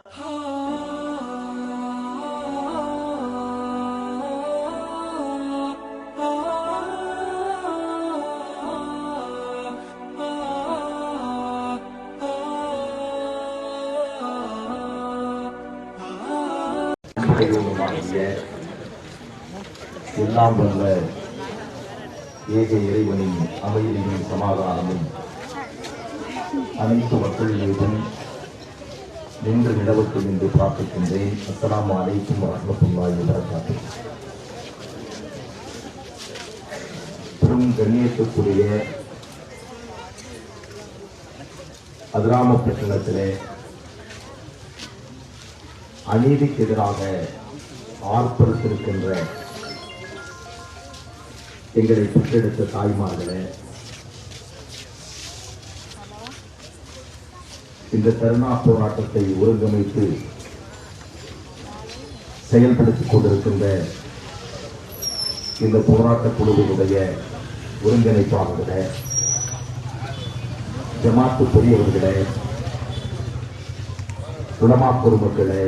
எல்லாம் வல்ல ஏக இறைவனின் அமைதியின் சமாதானமும் அனைத்து மக்கள் மீதும் நின்று நிலவட்டும் என்று பிரார்த்திக்கின்றேன். அஸ்ஸலாமு அலைக்கும் வரஹ்மத்துல்லாஹி வபரகாத்துஹு. பெரும் கண்ணியத்துக்குரிய அதிராம பட்டணத்திலே அநீதிக்கு எதிராக ஆர்ப்பரித்திருக்கின்ற எங்களை பெற்றெடுத்த தாய்மார்களே, இந்த கருணா போராட்டத்தை ஒருங்கமைத்து செயல்படுத்திக் கொண்டிருக்கின்ற இந்த போராட்ட குழுவினுடைய ஒருங்கிணைப்பாளர்களே, ஜமாத்து பெரியவர்களே, உலமா பொதுமக்களே,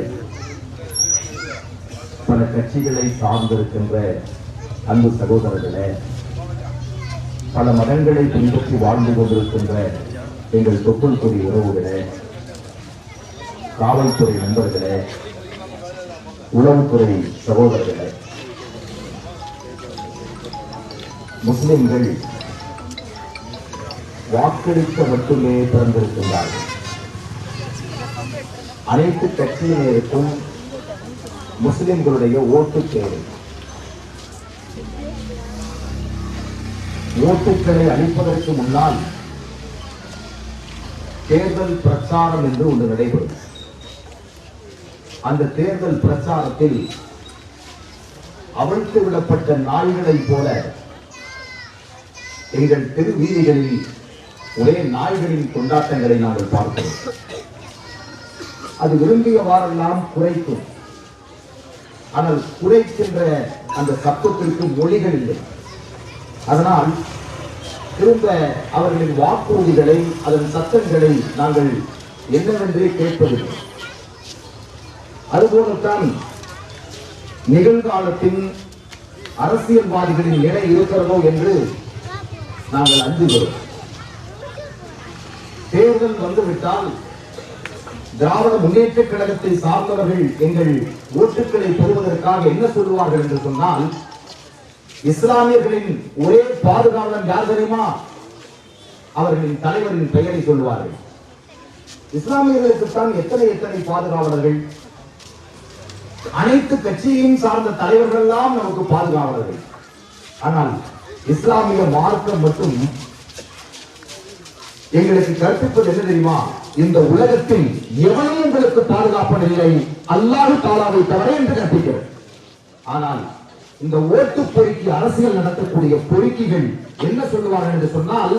பல கட்சிகளை சார்ந்திருக்கின்ற அன்பு சகோதரர்களே, பல மதங்களை பின்பற்றி வாழ்ந்து கொண்டிருக்கின்ற எங்கள் தொப்புள் கொடி உறவுகளே, காவல்துறை நண்பர்களே, உளவுத்துறை சகோதரர்களே, முஸ்லிம்கள் வாக்களிக்க மட்டுமே பிறந்திருக்கின்றார்கள். அனைத்து கட்சியினருக்கும் முஸ்லிம்களுடைய ஓட்டு தேவை. ஓட்டுக்களை அளிப்பதற்கு முன்னால் தேர்தல் பிரச்சாரம் என்று ஒன்று நடைபெறும். அந்த தேர்தல் பிரச்சாரத்தில் அவிழ்த்து விடப்பட்ட நாய்களைப் போல எங்கள் தெரு வீதிகளில் ஒரே நாய்களின் கொண்டாட்டங்களை நாங்கள் பார்க்கிறோம். அது விரும்பியவாறெல்லாம் குறைக்கும். ஆனால் குறைக்கின்ற அந்த சத்தத்திற்கு மொழிகள் இல்லை. அதனால் திரும்ப அவர்களின் வாக்குறுதிகளை, அதன் சத்தங்களை நாங்கள் என்னவென்றே கேட்பதில்லை. அதுபோலத்தான் நிகழ்காலத்தின் அரசியல்வாதிகளின் நிலை இருக்கிறதோ என்று நாங்கள் அஞ்சுகிறோம். தேர்தல் வந்துவிட்டால் திராவிட முன்னேற்ற கழகத்தை சார்ந்தவர்கள் எங்கள் ஓட்டுக்களை பெறுவதற்காக என்ன சொல்லுவார்கள் என்று சொன்னால், இஸ்லாமியர்களின் ஒரே பாதுகாவலன் யார் தெரியுமா? அவர்களின் தலைவரின் பெயரை சொல்லுவார்கள். இஸ்லாமியர்களுக்குத்தான் எத்தனை எத்தனை பாதுகாவலர்கள்! அனைத்து கட்சியையும் சார்ந்த தலைவர்கள் எல்லாம் நமக்கு பாதுகாவலர்கள். ஆனால் இஸ்லாமிய மார்க்கம் மட்டும் எங்களுக்கு கற்பிப்பது என்ன தெரியுமா? இந்த உலகத்தில் எவனும் உங்களுக்கு பாதுகாப்பன் இல்லை, அல்லாஹ் தஆலாவை தவிர என்று கற்பிக்கிறது. ஆனால் இந்த ஓட்டு பொறுக்கி அரசியல் நடத்தக்கூடிய பொறுக்கிகள் என்ன சொல்லுவார்கள் என்று சொன்னால்,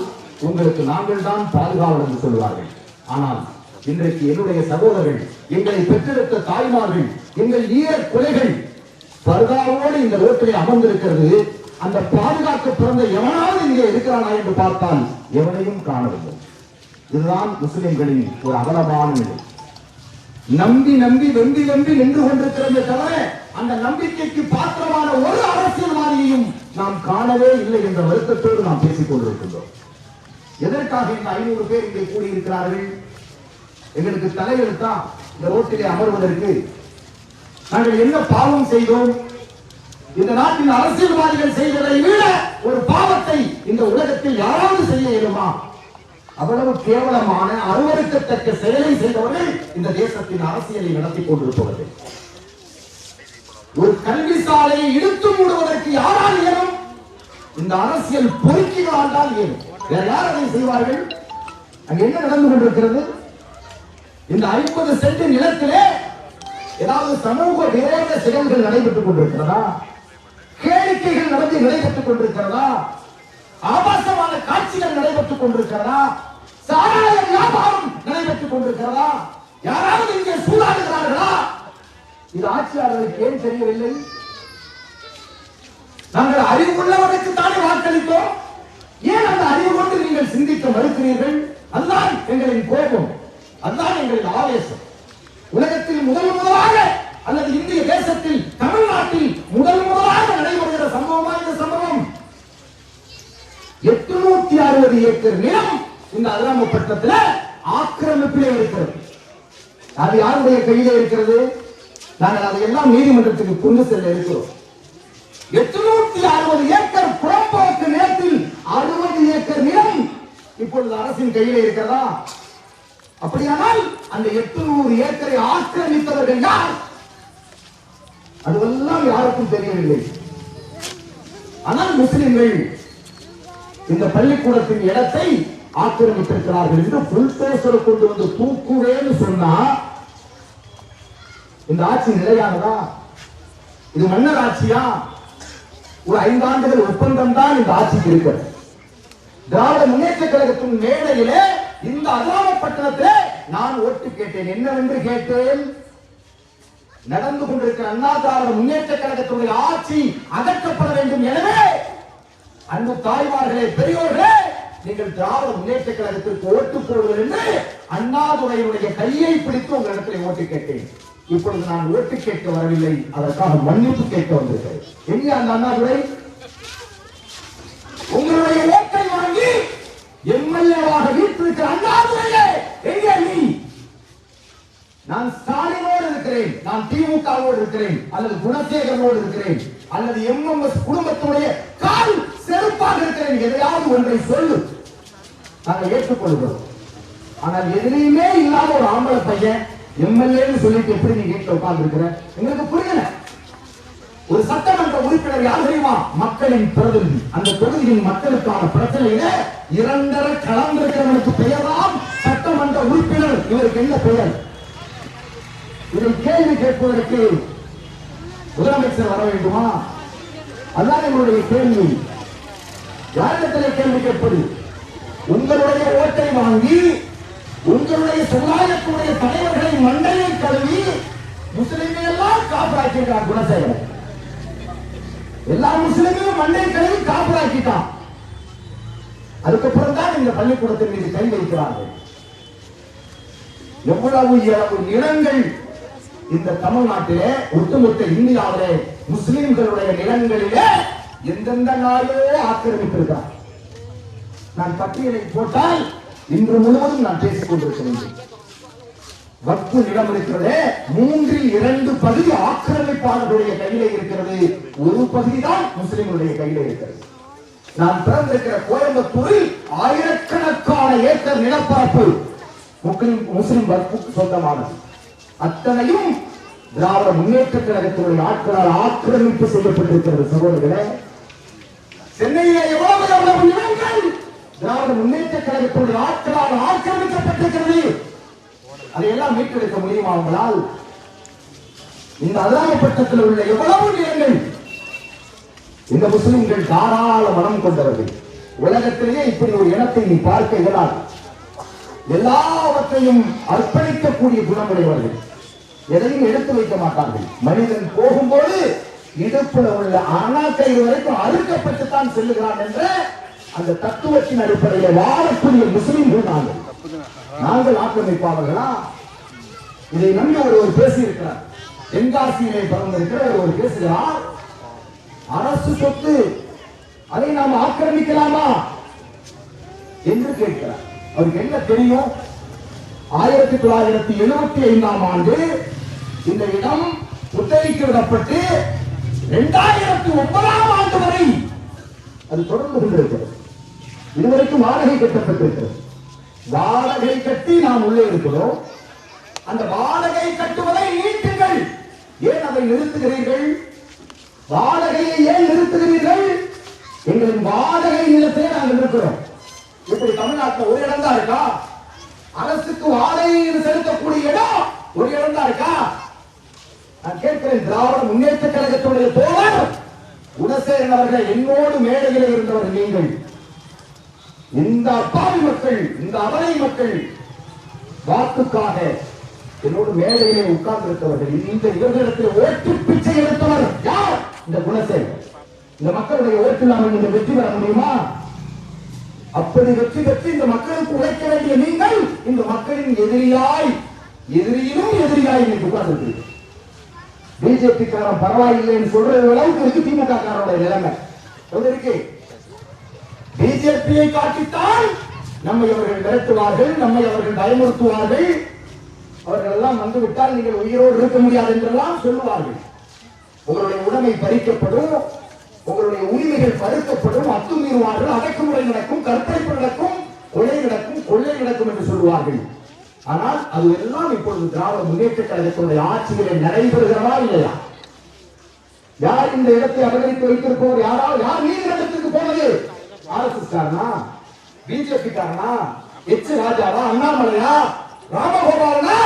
உங்களுக்கு நாங்கள் தான் பாதுகாவலர் என்று சொல்லுவார்கள். ஆனால் இன்றைக்கு என்னுடைய சகோதரர்கள், எங்களை பெற்றெடுத்த தாய்மார்கள், எங்கள் ஈர கொலைகள் பர்தாவோடு இந்த ரோட்டிலே அமர்ந்திருக்கிறது. அந்த பாதுகாக்க பிறந்த எவனாவது இங்கே இருக்கிறானா என்று பார்த்தால் எவனையும் காணவில்லை. இதுதான் முஸ்லிம்களின் ஒரு அவலமான நிலை. நம்பி நம்பி வெம்பி வெம்பி நின்று கொண்டிருக்கிறதே தவிர அந்த நம்பிக்கைக்கு பாத்திரமான ஒரு அரசியல்வாதியையும் நாம் காணவே இல்லை என்ற வருத்தத்தோடு நாம் பேசிக் கொண்டிருக்கின்றோம். எதற்காக இந்த 500 பேர் இங்கே கூடியிருக்கிறார்கள்? எங்களுக்கு தலையெழுத்தா இந்த ரோட்டிலே அமர்வதற்கு? நாங்கள் என்ன பாவம் செய்தோம்? இந்த நாட்டின் அரசியல்வாதிகள் செய்வதை விட ஒரு பாவத்தை இந்த உலகத்தில் யாராவது செய்ய இயலுமா? அவ்வளவு கேவலமான அருவருக்கத்தக்க செயலை செய்தவர்கள் இந்த தேசத்தின் அரசியலை நடத்தி கொண்டிருப்பவர்கள். ஒரு கல்வி சாலையை இழுத்து மூடுவதற்கு யாரால் இயலும்? இந்த அரசியல் பொறுக்கிகளால் தான் இயலும். வேற யார் அதை செய்வார்கள்? அங்க என்ன நடந்து கொண்டிருக்கிறது? இந்த 50 சென்ட் நிலத்திலே ஏதாவது சமூக விரோத செயல்கள் நடைபெற்றுக் கொண்டிருக்கிறதா? கேளிக்கைகள் நடைபெற்றுக் கொண்டிருக்கிறதா? ஆபாசமான காட்சிகள் நடைபெற்றுக் கொண்டிருக்கிறதா? சாராய வியாபாரம் நடைபெற்றுக் கொண்டிருக்கிறதா? யாராவது இங்கே சூதாடுகிறார்களா? இது ஆட்சியாளர்களுக்கு ஏன் தெரியவில்லை? நாங்கள் அறிவுள்ளவனுக்கு தானே வாக்களித்தோம். ஏன் அந்த அறிவு கொண்டு நீங்கள் சிந்திக்க மறுக்கிறீர்கள்? அதுதான் எங்களின் கோபம், அதுதான் எங்களின் ஆவேசம். உலகத்தில் அல்லது இந்திய தேசத்தில் தமிழ்நாட்டில் முதலாக நடைபெறுகிற சம்பவமா இந்த சம்பவம்? 860 ஏக்கர் நிலம் இந்த அதிராமப்பட்டினத்தில் ஆக்கிரமிப்பிலே இருக்கிறது. அது யாருடைய கையிலே இருக்கிறது? நாங்கள் அதையெல்லாம் நீதிமன்றத்துக்கு கொண்டு செல்ல இருக்கிறோம். 860 ஏக்கர் புறம்போக்கு நிலத்தில் 60 ஏக்கர் நிலம் இப்பொழுது அரசின் கையிலே இருக்கிறதா? அப்படியானால் அந்த 800 ஏக்கரை ஆக்கிரமித்தவர்கள் யார்? அதுவெல்லாம் யாருக்கும் தெரியவில்லை. ஆனால் முஸ்லிம்கள் இந்த பள்ளிக்கூடத்தின் இடத்தை ஆக்கிரமித்திருக்கிறார்கள் என்று புல்டோசர் கொண்டு வந்து தூக்குவேன்னு சொன்னா இந்த ஆட்சி நிலையானதா? இது மன்னர் ஆட்சியா? ஒரு 5 ஆண்டுகள் ஒப்பந்தம் தான் இந்த ஆட்சிக்கு இருக்கிறது. திராவிட முன்னேற்ற கழகத்தின் மேடையிலே இந்த அதிராமப்பட்டினத்திலே நான் ஓட்டு கேட்டேன். என்னவென்று கேட்டேன்? நடந்து கொண்டிருக்கிற அண்ணா திராவிட முன்னேற்ற கழகத்தினுடைய ஆட்சி அகற்றப்பட வேண்டும். எனவே அன்பு தாய்மார்களே, பெரியோர்களே, நீங்கள் திராவிட முன்னேற்ற கழகத்திற்கு ஓட்டு போடுங்கள் என்று அண்ணாதுரையினுடைய கையை பிடித்து உங்களிடத்தில் ஓட்டு கேட்டேன். இப்பொழுது நான் ஓட்டு கேட்க வரவில்லை, அதற்காக மன்னிப்பு கேட்க வந்திருக்கிறேன். எங்கே அந்த அண்ணாதுரை? உங்களுடைய ஓட்டை வாங்கி எம்எல்ஏவாக வீட்டிருக்கிற அண்ணாதுரையே எங்கே நீ? நான் ஸ்டாலினோடு இருக்கிறேன், நான் திமுகவோடு இருக்கிறேன், அல்லது குணசேகரனோடு இருக்கிறேன், அல்லது எம்எம்எஸ் குடும்பத்துடைய கால் செருப்பாக இருக்கிறேன். எதையாவது ஒன்றை சொல்லு, நாங்கள் ஏற்றுக்கொள்கிறோம். ஆனால் எதிரையுமே இல்லாத ஒரு ஆம்பளை பையன் எம்எல்ஏன்னு சொல்லிட்டு எப்படி நீ வீட்டில் உட்கார்ந்து இருக்கிற? எங்களுக்கு புரியல. ஒரு சட்டமன்ற உறுப்பினர் யார் தெரியுமா? மக்களின் பிரதிநிதி. அந்த தொகுதியின் மக்களுக்கான பிரச்சனையில இரண்டர கலந்திருக்கிறவனுக்கு பெயர்தான் சட்டமன்ற உறுப்பினர். இவருக்கு என்ன பெயர்? இதை கேள்வி கேட்பதற்கு முதலமைச்சர் வர வேண்டுமா? அதுதான் எங்களுடைய கேள்வி. யாரிடத்திலே கேள்வி கேட்பது? உங்களுடைய ஓட்டை வாங்கி உங்களுடைய சமுதாயத்துடைய தலைவர்களை மண்டையை கழுவி முஸ்லிம்கள் எல்லாம் காப்பாற்றிருக்கார் குணசேகரன். எல்லா முஸ்லிம்களும் மண்டையை கழுவி காப்பாற்றிட்டான். அதுக்கப்புறம் தான் இந்த பள்ளிக்கூடத்தின் மீது கை வைக்கிறார்கள். எவ்வளவு நிலங்கள் இந்த தமிழ்நாட்டிலே, ஒட்டுமொத்த இந்தியாவிலே முஸ்லிம்களுடைய நிலங்களிலே எந்தெந்த நாளோ ஆக்கிரமித்திருக்கிறார். நான் பட்டியலை போட்டால் இன்று முழுவதும் நான் பேசிக் கொண்டிருக்கிறேன். வக்ஃபு நிலம் இருக்கிறதே, 3/2 பகுதி ஆக்கிரமிப்பாளர்களுடைய கையிலே இருக்கிறது, ஒரு பகுதி தான் முஸ்லிம்களுடைய கையிலே இருக்கிறது. நான் பிறந்திருக்கிற கோயம்புத்தூரில் ஆயிரக்கணக்கான ஏக்கர் நிலப்பரப்பு முஸ்லிம் வக்ஃபுக்கு சொந்தமானது. அத்தனையும் திராவிட முன்னேற்ற கழகத்தினுடைய ஆட்களால் ஆக்கிரமிப்பு செய்யப்பட்டிருக்கிறது. சகோதரர்களே, சென்னையிலே எவ்வளவு நிலங்கள் திராவிட முன்னேற்ற கழகத்தினுடைய ஆட்களால் ஆக்கிரமிக்கப்பட்டிருக்கிறது. அதையெல்லாம் மீட்டெடுக்க முடியுமா உங்களால்? இந்த அதிராமப்பட்டினத்தில் உள்ள எவ்வளவு நிலங்கள் இந்த முஸ்லிம்கள் தாராள மனம் கொண்டவர்கள். உலகத்திலேயே இப்படி ஒரு இனத்தை நீ பார்க்க இயலாது. எல்லாவற்றையும் அர்ப்பணிக்கக்கூடிய குணமுடையவர்கள், எதையும் எடுத்து வைக்க மாட்டார்கள். மனிதன் போகும்போது இடுப்புல உள்ள அணாக்கயிறு வரைக்கும் அறுக்கப்பட்டுத்தான் செல்லுகிறான் என்ற அந்த தத்துவத்தின் அடிப்படையில் வாழக்கூடிய முஸ்லிம்கள் நாங்கள் ஆக்கிரமிப்பாளர்களா? இதை நம்பி ஒருவர் பேசியிருக்கிறார். தென்காசியிலே பிறந்திருக்கிற ஒரு பேசுகிறார், அரசு சொத்து அதை நாம் ஆக்கிரமிக்கலாமா என்று கேட்கிறார். அவருக்கு என்ன தெரியும்? 1975ஆம் ஆண்டு இந்த இடம் குத்தகைக்கு விடப்பட்டு 2009ஆம் ஆண்டு வரை அது தொடர்ந்து கொண்டிருக்கிறது. இதுவரைக்கும் வாடகை கட்டப்பட்டிருக்கிறது. வாடகை கட்டி நாம் உள்ளே இருக்கிறோம். அந்த வாடகை கட்டுவதை நீட்டுங்கள். ஏன் அதை நிறுத்துகிறீர்கள்? வாடகையை ஏன் நிறுத்துகிறீர்கள்? எங்களின் வாடகை நிலத்தை நாங்கள் இருக்கிறோம். இப்படி தமிழ்நாட்டில் ஒரு இடம் தான் இருக்கா? அரசுக்கு வாடகை செலுத்தக்கூடிய இடம் ஒரு இடம் தான் இருக்கா? நான் கேட்கிறேன், திராவிட முன்னேற்ற கழகத்துடைய தோழர் குணசேகரன் அவர்கள், என்னோடு மேடையில் இருந்தவர்கள் நீங்கள். இந்த அப்பாவி மக்கள், இந்த அபலை மக்கள் வாக்குக்காக என்னோடு மேடையிலே உட்கார்ந்து இருக்கிறவர்கள். இந்த இவர்களிடத்தில் ஓட்டு பிச்சை எடுத்தவர் யார்? இந்த குணசேகரன். இந்த மக்களுடைய ஓட்டு நாம் இந்த வெற்றி பெற முடியுமா? அப்படி வெற்றி பெற்று இந்த மக்களுக்கு உழைக்க வேண்டிய நீங்கள் இந்த மக்களின் எதிரியிலும் எதிரியாய் இன்னைக்கு உட்கார்ந்து. பிஜேபி காரன் பரவாயில்லைன்னு சொல்ற அளவுக்கு இருக்கு திமுக காரோட நிலைமை இருக்கு. பிஜேபியை காட்டித்தான் நம்மை அவர்கள் விரட்டுவார்கள், நம்மை அவர்கள் பயமுறுத்துவார்கள். அவர்கள் எல்லாம் வந்துவிட்டால் நீங்கள் உயிரோடு இருக்க முடியாது என்றெல்லாம் சொல்லுவார்கள். உங்களுடைய உடைமை பறிக்கப்படும், உங்களுடைய உரிமைகள் பறிக்கப்படும், அத்துமீறுவார்கள், அடக்குமுறை நடக்கும், கற்பழிப்பு நடக்கும், கொலை நடக்கும், கொள்ளை நடக்கும் என்று சொல்லுவார்கள். ஆனால் அது எல்லாம் இப்பொழுது திராவிட முன்னேற்ற கழகத்தினுடைய ஆட்சியிலே நடைபெறுகிறதா இல்லையா? யார் இந்த இடத்தை அபகரித்து வைத்திருப்போர்? யார் நீதிமன்றத்துக்கு போனது? RSS காரனா, பிஜேபி காரனா, ராஜாவா, அண்ணாமலையா, ராமகோபாலனா,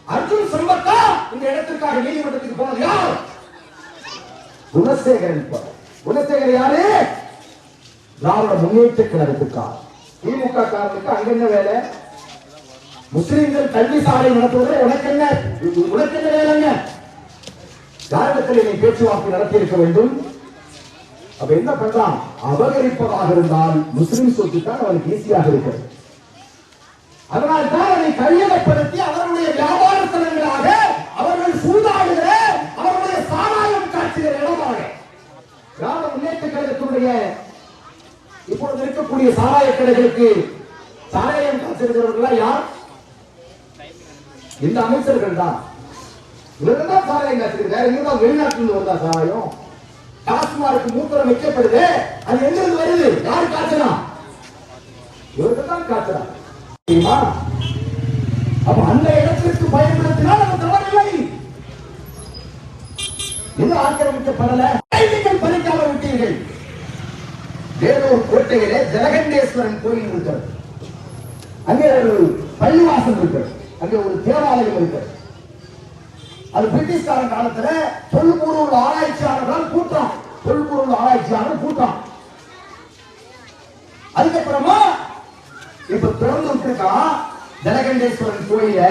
அர்ஜுன் சம்பத்தா இந்த இடத்திற்காக நீதிமன்றத்துக்கு போனது யார்? குணசேகரன். குணசேகர் யாரு? திராவிட முன்னேற்ற கழகத்துக்காக. திமுக காரனுக்கு அங்க என்ன வேலை? முஸ்லிம்கள் கல்வி சாலை நடத்துவதே உனக்கு என்ன வேலைங்க? யாரிடத்தில் நீ பேச்சுவார்த்தை நடத்தி இருக்க வேண்டும். அப்ப என்ன பண்றான்? அபகரிப்பதாக இருந்தால் முஸ்லிம் சொத்து தான் அவனுக்கு ஈஸியாக இருக்கிறது. அதனால் தான் அதை கையகப்படுத்தி அவர்களுடைய வியாபார தலங்களாக அவர்கள் சூதாடுகிற, அவர்களுடைய சாராயம் காட்சிகிற இடமாக திராவிட முன்னேற்ற கழகத்தினுடைய இப்பொழுது இருக்கக்கூடிய சாராய கடைகளுக்கு சாராயம் காட்சிகிறவர்கள் யார்? இந்த அமைச்சர்கள் தான். இவர்கள் தான் சாராயம் காட்சிகள். வேற எங்க வெளிநாட்டில் வந்தா சாராயம்? டாஸ்மார்க்கு மூத்திரம் வைக்கப்படுது, அது எங்கிருந்து வருது? யார் காய்ச்சலாம்? இவர்கள் தான் காய்ச்சலாம். அப்ப அந்த இடத்திற்கு பயன்படுத்தினால் அது தவறில்லை. இது ஆக்கிரமிக்கப்படல. நீங்கள் பறிக்காமல் விட்டீர்கள். வேலூர் கோட்டையிலே ஜலகண்டேஸ்வரன் கோயில் இருக்கிறது. அங்கே ஒரு பள்ளிவாசல் இருக்கிறது. அங்கே ஒரு தேவாலயம் இருக்கிறது. அது பிரிட்டிஷ்காரன் காலத்துல தொல்பொருள் ஆராய்ச்சியாளர்கள் கூட்டம். தொல்பொருள் ஆராய்ச்சியாளர் கூட்டம். அதுக்கப்புறமா இப்ப திறந்து விட்டுருக்கான் ஜலகண்டேஸ்வரன் கோயில.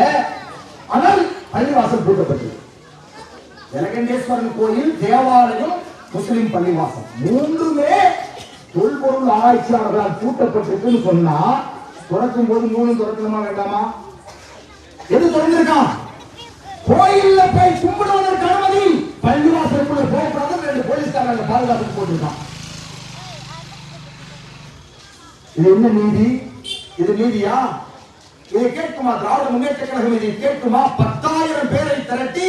ஆனால் பள்ளிவாசல் பூட்டப்பட்டது. ஜலகண்டேஸ்வரன் கோயில், தேவாலயம், முஸ்லிம் பள்ளிவாசல் மூன்றுமே தொல்பொருள் ஆராய்ச்சியாளர்களால் பூட்டப்பட்டிருக்குன்னு சொன்னா திறக்கும் போது மூணு திறக்கணுமா வேண்டாமா? எது திறந்திருக்கான்? கோயில்ல போய் கும்பிடுவதற்கு அனுமதி, பள்ளிவாசலுக்குள்ள போகக்கூடாது. 2 போலீஸ்காரங்க பாதுகாப்பு போட்டிருக்கான். இது என்ன நீதி? இது நீதியா? இதை கேட்குமா திராவிட முன்னேற்ற கழகம்? இதை கேட்குமா? 10,000 பேரை திரட்டி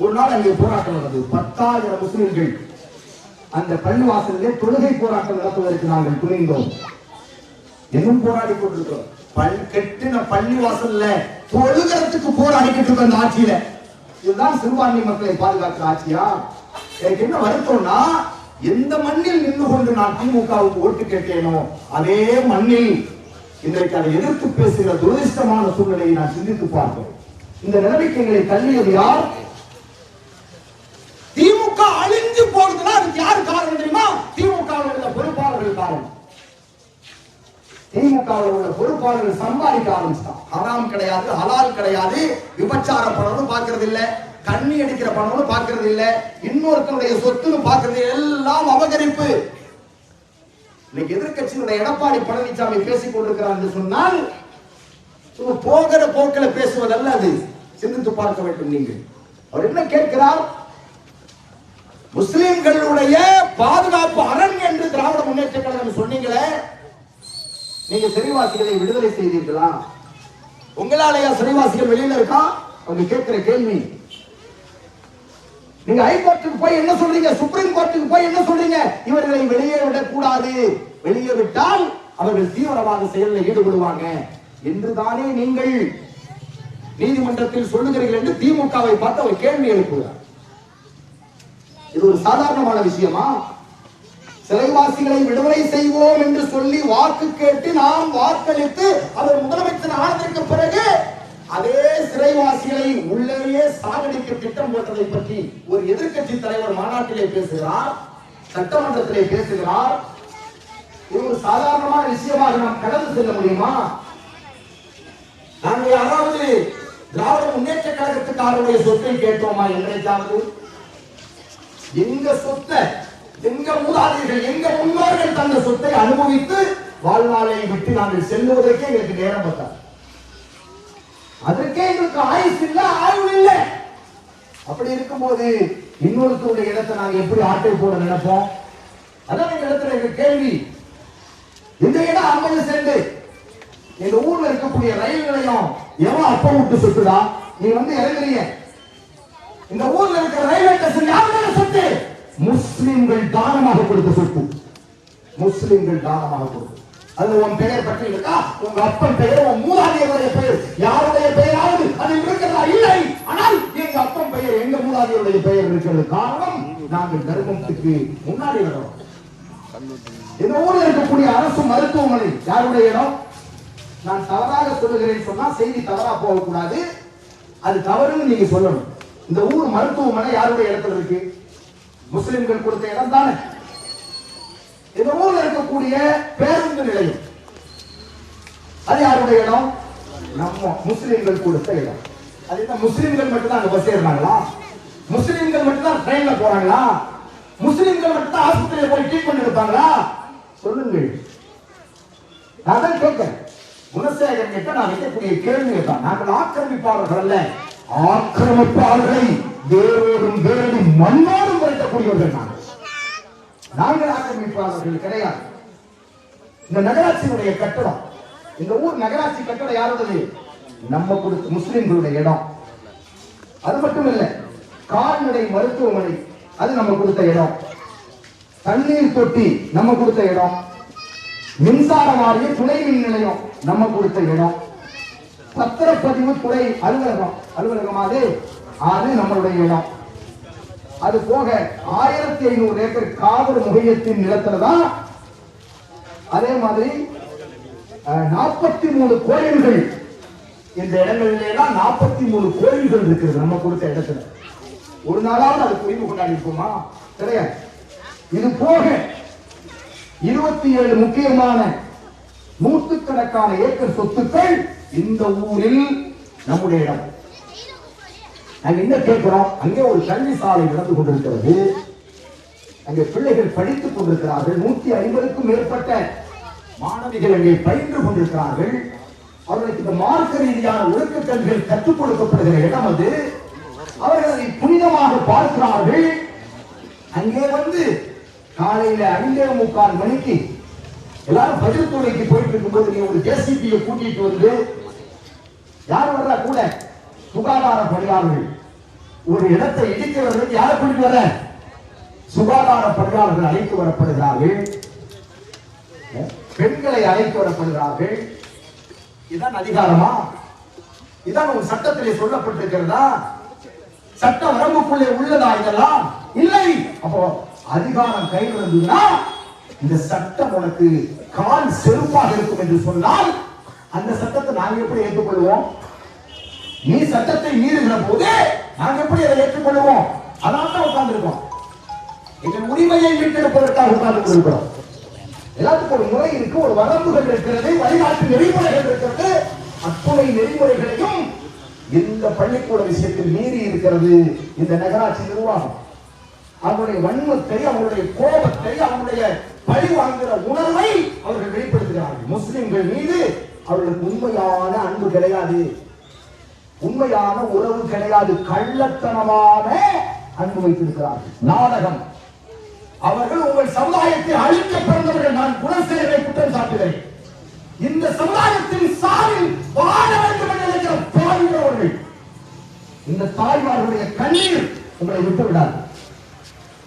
ஒரு நாள் அங்கே போராட்டம் நடந்தது. 10,000 முஸ்லிம்கள் அந்த பள்ளிவாசலிலே தொழுகை போராட்டம் நடத்துவதற்கு நாங்கள் துணிந்தோம். இன்னும் போராடி கொண்டிருக்கிறோம். கெட்டின பள்ளிவாசல்ல தொழுகிறதுக்கு போராடிக்கிட்டு இருக்க அந்த ஆட்சியில. இதுதான் சிறுபான்மை மக்களை பாதுகாக்கிற ஆட்சியா? எனக்கு என்ன வருத்தம்னா, எந்த மண்ணில் நின்று கொண்டு நான் திமுகவுக்கு ஓட்டு கேட்டேனோ அதே மண்ணில் இன்றைக்கு அதை எதிர்த்து பேசுகிற துரதிஷ்டமான சூழ்நிலையை நான் சிந்தித்து பார்க்கிறேன். இந்த நிலைமைக்கு எங்களை தள்ளியது யார்? திமுக அழிஞ்சு போகுதுன்னா அதுக்கு யாரு காரணம் தெரியுமா? திமுகவில் உள்ள பொறுப்பாளர்கள் காரணம். திமுகவில் உள்ள பொறுப்பாளர்கள் சம்பாதிக்க ஆரம்பிச்சான். ஹராம் கிடையாது, ஹலால் கிடையாது, விபச்சார பணம்னு பாக்குறது இல்ல, கண்ணி அடிக்கிற பணம்னு பாக்குறது இல்ல, இன்னொருத்தனுடைய சொத்துன்னு பாக்குறது எல்லாம் அபகரிப்பு. இன்னைக்கு எதிர்கட்சியினுடைய எடப்பாடி பழனிசாமி பேசிக் கொண்டிருக்கிறார் என்று சொன்னால் போகிற போக்கில் பேசுவதல்ல, அது சிந்தித்து பார்க்க வேண்டும். நீங்கள் அவர் என்ன கேட்கிறார்? முஸ்லிம்களுடைய பாதுகாப்பு அரண் என்று திராவிட முன்னேற்ற கழகம் சொன்னீங்களே, நீங்க சிறைவாசிகளை விடுதலை செய்தீர்களா? உங்களாலேயா சிறைவாசிகள் வெளியில இருக்கா? அவங்க கேட்கிற கேள்வி. நீங்க ஹைகோர்ட்டுக்கு போய் என்ன சொல்றீங்க? சுப்ரீம் கோர்ட்டுக்கு போய் என்ன சொல்றீங்க? இவர்களை வெளியே விடக்கூடாது, வெளியே விட்டால் அவர்கள் தீவிரவாத செயலில் ஈடுபடுவாங்க என்றுதானே நீங்கள் நீதிமன்றத்தில் சொல்லுகிறீர்கள் என்று திமுகவை பார்த்து அவர் கேள்வி எழுப்புகிறார். இது ஒரு சாதாரணமான விஷயமா? சிறைவாசிகளை விடுதலை செய்வோம் என்று சொல்லி வாக்கு கேட்டு நாம் வாக்களித்து அவர் முதலமைச்சர் ஆனதற்கு பிறகு அதே சிறைவாசிகளை உள்ளேயே சாகடிக்க திட்டம் போட்டதை பற்றி ஒரு எதிர்கட்சி தலைவர் மாநாட்டிலே பேசுகிறார், சட்டமன்றத்திலே பேசுகிறார். இது ஒரு சாதாரணமான விஷயமாக நாம் கடந்து செல்ல முடியுமா? நாங்கள் யாராவது திராவிட முன்னேற்ற கழகத்துக்காரருடைய சொத்தை கேட்டோமா? என்றைக்காவது எங்க சொத்தை, எங்க மூதாதையர்கள், எங்க முன்னோர்கள் தந்த சொத்தை அனுபவித்து வாழ்நாளை விட்டு நாங்கள் செல்லுவதற்கே எங்களுக்கு நேரம் பத்தாது. அதற்கே எங்களுக்கு ஆயுசு இல்ல, ஆய்வு இல்லை. அப்படி இருக்கும்போது இன்னொருத்தருடைய இடத்தை நாங்க எப்படி ஆட்டை போட நினைப்போம்? அதான் எங்க இடத்துல எங்க கேள்வி. இந்த இடம் 50 சென்ட். எங்க ஊர்ல இருக்கக்கூடிய ரயில் நிலையம் எவன் அப்ப விட்டு சொத்துடா? நீ வந்து இறங்குறீங்க. இந்த ஊர்ல இருக்கிற ரயில்வே ஸ்டேஷன் யாருடைய சொத்து? முஸ்லிம்கள் தானமாக கொடுத்த சொத்து. முஸ்லிம்கள் தானமாக கொடுத்து. அது உன் பெயர் பற்றி இருக்கா? உங்க அப்பன் பெயர், உன் மூதாதையருடைய பெயர், யாருடைய பெயராவது அது இருக்கிறதா? இல்லை. ஆனால் எங்க அப்பன் பெயர், எங்க மூதாதையருடைய பெயர் இருக்கிறது. காரணம், நாங்கள் தர்மத்துக்கு முன்னாடி வரோம். இந்த ஊரில் இருக்கக்கூடிய அரசு மருத்துவமனை யாருடைய இடம்? நான் தவறாக சொல்லுகிறேன் சொன்னா செய்தி தவறா போகக்கூடாது. அது தவறுன்னு நீங்க சொல்லணும். இந்த ஊர் மருத்துவமனை யாருடைய இடத்துல இருக்கு? முஸ்லிம்கள் கொடுத்த இடம் தானே. இந்த ஊர்ல இருக்கக்கூடிய பேருந்து நிலையம் அது யாருடைய இடம்? நம்ம முஸ்லிம்கள் கொடுத்த இடம். அது என்ன முஸ்லிம்கள் மட்டும் தான் அங்க பஸ் ஏறினாங்களா? முஸ்லிம்கள் மட்டும் தான் ட்ரெயின்ல போறாங்களா? முஸ்லிம்கள் மட்டும் தான் ஆஸ்பத்திரியில போய் ட்ரீட்மெண்ட் எடுப்பாங்களா? சொல்லுங்கள். நான் தான் கேட்கிறேன். குணசேகரன் கிட்ட நான் வைக்கக்கூடிய கேள்வி தான். நாங்கள் ஆக்கிரமிப்பாளர்கள் அல்ல, ஆக்கிரமிப்பாளர்களை வேரோடும் வேரோடு மண்ணோடும் விரட்டக்கூடியவர்கள் நாங்கள் ஆக்கிரமிப்பாளர்கள் கிடையாது. இந்த நகராட்சியினுடைய கட்டடம், இந்த ஊர் நகராட்சி கட்டடம் யாருடைய? நம்ம கொடுத்த முஸ்லிம்களுடைய இடம். அது மட்டும் இல்ல, கால்நடை மருத்துவமனை அது நம்ம கொடுத்த இடம். தண்ணீர் தொட்டி நம்ம கொடுத்த இடம். மின்சார வாரிய துணை மின் நிலையம் நம்ம கொடுத்த இடம். பத்திரப்பதிவு துறை அலுவலகமாவது அது நம்மளுடைய இடம். அது போக 1500 ஏக்கர் காவிரி முகையத்தின் நிலத்துல தான். அதே மாதிரி 43 கோயில்கள், இந்த இடங்களிலே தான் 43 கோயில்கள் இருக்கிறது நம்ம கொடுத்த இடத்துல. ஒரு நாளாவது அது உரிமை கொண்டாடி இருக்குமா? கிடையாது. இது போக 27 முக்கியமான நூற்றுக்கணக்கான ஏக்கர் சொத்துக்கள் இந்த ஊரில் நம்முடைய இடம். நாங்க என்ன கேட்கிறோம்? அங்கே ஒரு கல்வி சாலை நடந்து கொண்டிருக்கிறது. அங்கே பிள்ளைகள் படித்துக் கொண்டிருக்கிறார்கள். 150க்கும் மேற்பட்ட மாணவிகள் அங்கே பயின்று கொண்டிருக்கிறார்கள். அவர்களுக்கு இந்த மார்க்க ரீதியான ஒழுக்க கல்விகள் கற்றுக் கொடுக்கப்படுகிற இடம் அது. அவர்கள் அதை புனிதமாக பார்க்கிறார்கள். அங்கே வந்து காலையில 5:45 மணிக்கு எல்லாரும் பதில் துறைக்கு போயிட்டு இருக்கும்போது நீ ஒரு ஜேசிபியை கூட்டிட்டு வந்து, யார் வர்றா கூட? சுகாதார பணியாளர்கள். ஒரு இடத்தை இடிக்கிறவர்கள் யாரை கூட்டிட்டு வர? சுகாதார பணியாளர்கள் அழைத்து வரப்படுகிறார்கள். பெண்களை அழைத்து வரப்படுகிறார்கள். இதான் அதிகாரமா? இதான் ஒரு சட்டத்திலே சொல்லப்பட்டிருக்கிறதா? சட்ட வரம்புக்குள்ளே உள்ளதா இதெல்லாம்? இல்லை. அப்போ அதிகாரம் கையில் இருந்ததுன்னா இந்த சட்டம் உனக்கு கால் செருப்பாக இருக்கும் என்று சொன்னால் அந்த சட்டத்தை நாங்கள் எப்படி ஏற்றுக்கொள்வோம்? நீ சட்டத்தை மீறுகிற போது நாங்கள் எப்படி அதை ஏற்றுக்கொள்வோம்? அதான் உட்கார்ந்து இருக்கோம். எங்கள் உரிமையை மீட்டெடுப்பதற்காக உட்கார்ந்து இருக்கிறோம். எல்லாத்துக்கும் ஒரு முறை இருக்கு, ஒரு வரம்புகள் இருக்கிறது, வழிகாட்டு நெறிமுறைகள் இருக்கிறது. அத்துணை நெறிமுறைகளையும் இந்த பள்ளிக்கூட விஷயத்தில் மீறி இருக்கிறது இந்த நகராட்சி நிர்வாகம். அவருடைய வன்மத்தை, அவருடைய கோபத்தை, அவருடைய பழி வாங்குகிற உணர்வை அவர்கள் வெளிப்படுத்துகிறார்கள். முஸ்லிம்கள் மீது அவர்களுக்கு உண்மையான அன்பு கிடையாது, உண்மையான உறவு கிடையாது, கள்ளத்தனமான அன்பு வைத்திருக்கிறார்கள். நாடகம். அவர்கள் உங்கள் சமுதாயத்தில் அழிக்க பிறந்தவர்கள். நான் குணசேகரை குற்றம் சாட்டுகிறேன். இந்த சமுதாயத்தின் சாவில் வாழ வேண்டும் என்று நினைக்கிற பாடுகிறவர்கள். இந்த தாய்மார்களுடைய கண்ணீர் உங்களை விட்டு விடாது.